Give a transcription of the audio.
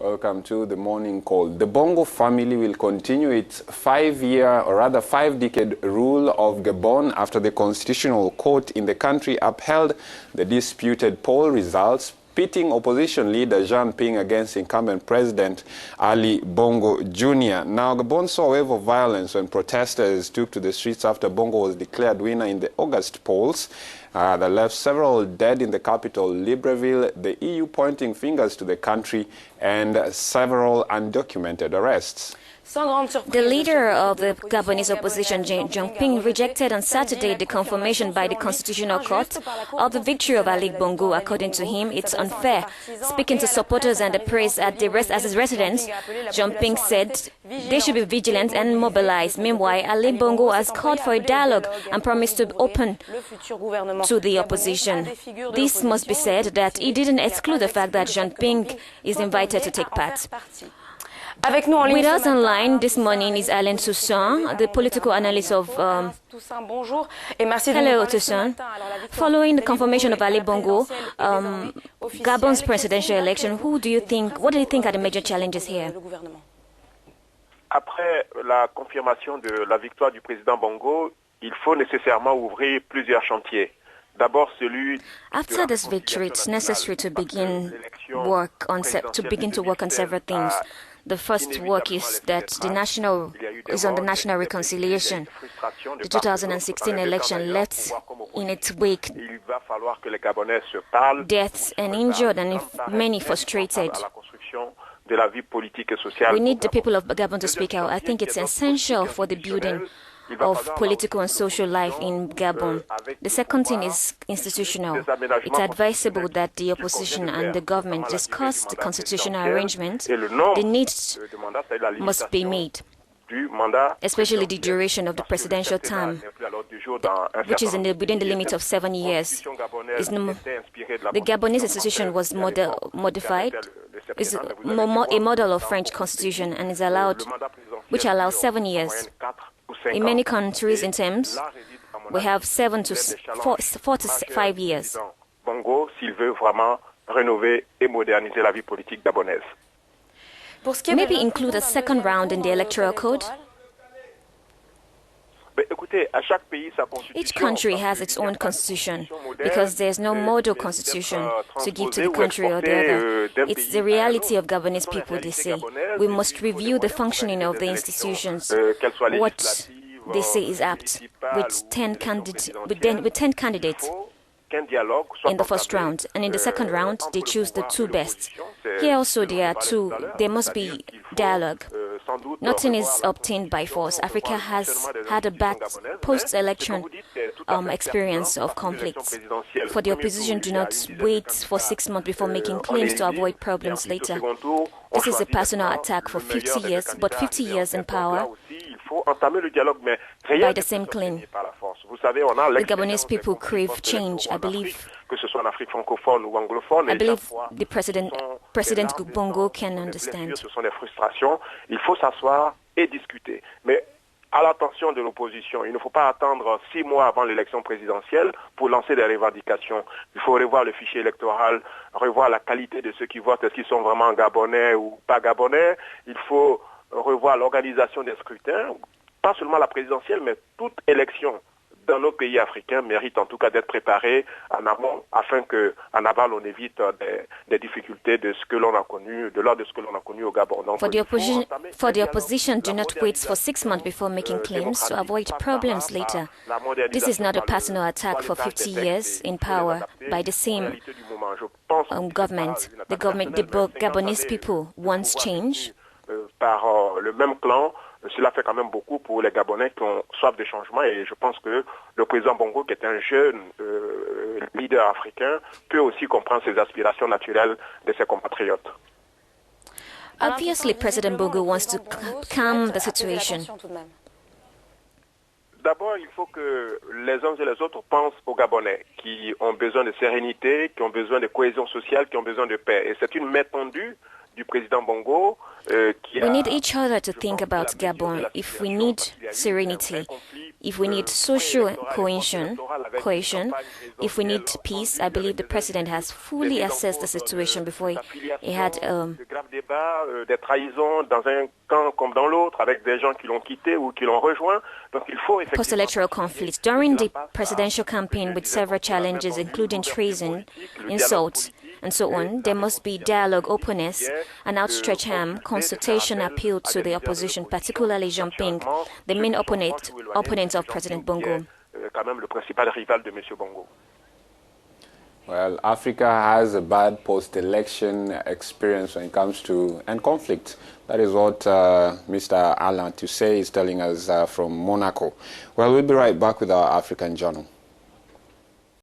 Welcome to the morning call. The Bongo family will continue its five-decade rule of Gabon after the constitutional court in the country upheld the disputed poll results, pitting opposition leader Jean Ping against incumbent President Ali Bongo Jr. Now, Gabon saw a wave of violence when protesters took to the streets after Bongo was declared winner in the August polls that left several dead in the capital, Libreville, the EU pointing fingers to the country, and several undocumented arrests. The leader of the Gabonese opposition, Jean Ping, rejected on Saturday the confirmation by the Constitutional Court of the victory of Ali Bongo. According to him, it's unfair. Speaking to supporters and the press at his residence, Jean Ping said they should be vigilant and mobilized. Meanwhile, Ali Bongo has called for a dialogue and promised to be open to the opposition. This must be said that he didn't exclude the fact that Jean Ping is invited to take part. With us online this morning is Alain Toussaint, the political analyst of... Hello, Toussaint. Following the confirmation of Ali Bongo, Gabon's presidential election, what do you think are the major challenges here? Après la confirmation de la victoire du président Bongo, il faut nécessairement ouvrir plusieurs chantiers. After this victory, it's necessary to begin to work on several things. The first work is that on the national reconciliation. The 2016 election left in its wake deaths and injured and many frustrated. We need the people of Gabon to speak out. I think it's essential for the building of political and social life in Gabon. The second thing is institutional. It's advisable that the opposition and the government discuss the constitutional arrangement. The needs must be made, especially the duration of the presidential term, which is within the limit of 7 years. The Gabonese institution was modified, is a model of French constitution, and which allows 7 years. In many countries, in terms, we have 4 to 5 years. Bongo, s'il veut vraiment rénover et moderniser la vie politique gabonaise. Maybe include a second round in the electoral code. Each country has its own constitution because there's no model constitution to give to the country or the other. It's the reality of Gabonese people, they say. We must review the functioning of the institutions. What they say is apt with 10 candidates in the first round, and in the second round they choose the two best. Here also there must be dialogue. Nothing is obtained by force. Africa has had a bad post-election experience of conflicts. For the opposition, do not wait for 6 months before making claims to avoid problems later. This is a personal attack for 50 years, but 50 years in power by the same claim. The Gabonese people crave change, I believe. I believe the President Bongo can understand. Il faut s'asseoir et discuter. Mais à l'attention de l'opposition, il ne faut pas attendre 6 mois avant l'élection présidentielle pour lancer des revendications. Il faut revoir le fichier électoral, revoir la qualité de ceux qui votent, est-ce qu'ils sont vraiment gabonais ou pas gabonais. Il faut revoir l'organisation des scrutins, pas seulement la présidentielle, mais toute élection dans nos pays africains mérite en tout cas d'être préparée en amont afin qu'en aval on évite des difficultés de ce que l'on a connu, de l'ordre de ce que l'on a connu au Gabon. Donc, for the opposition, do not wait for 6 months before making claims to avoid problems later. This is not a personal attack for 50 years in power by the same government. The Gabonese people wants change. Par le même clan, cela fait quand même beaucoup pour les Gabonais qui ont soif de changement, et je pense que le président Bongo, qui est un jeune leader africain, peut aussi comprendre ses aspirations naturelles de ses compatriotes. Obviously, President Bongo wants to calm the situation. D'abord, il faut que les uns et les autres pensent aux Gabonais qui ont besoin de sérénité, qui ont besoin de cohésion sociale, qui ont besoin de paix. Et c'est une main tendue du président Bongo we need each other to think about Gabon. If we need serenity, If we need social cohesion, if we need peace, I believe the president has fully assessed the situation before he had des trahisons dans un camp comme dans l'autre, avec des gens qui l'ont quitté ou qui l'ont rejoint. Donc il faut post-electoral conflicts. During the presidential campaign with several challenges, including treason, insults, and so on, there must be dialogue, openness, an outstretched hand, consultation, appeal to the opposition, particularly Jean Ping, the main opponent of President Bongo. Quand même le principal rival de M. Bongo. Well, Africa has a bad post-election experience when it comes to conflict. That is what Mr. Alain Toussaint is telling us from Monaco. Well, we'll be right back with our African Journal.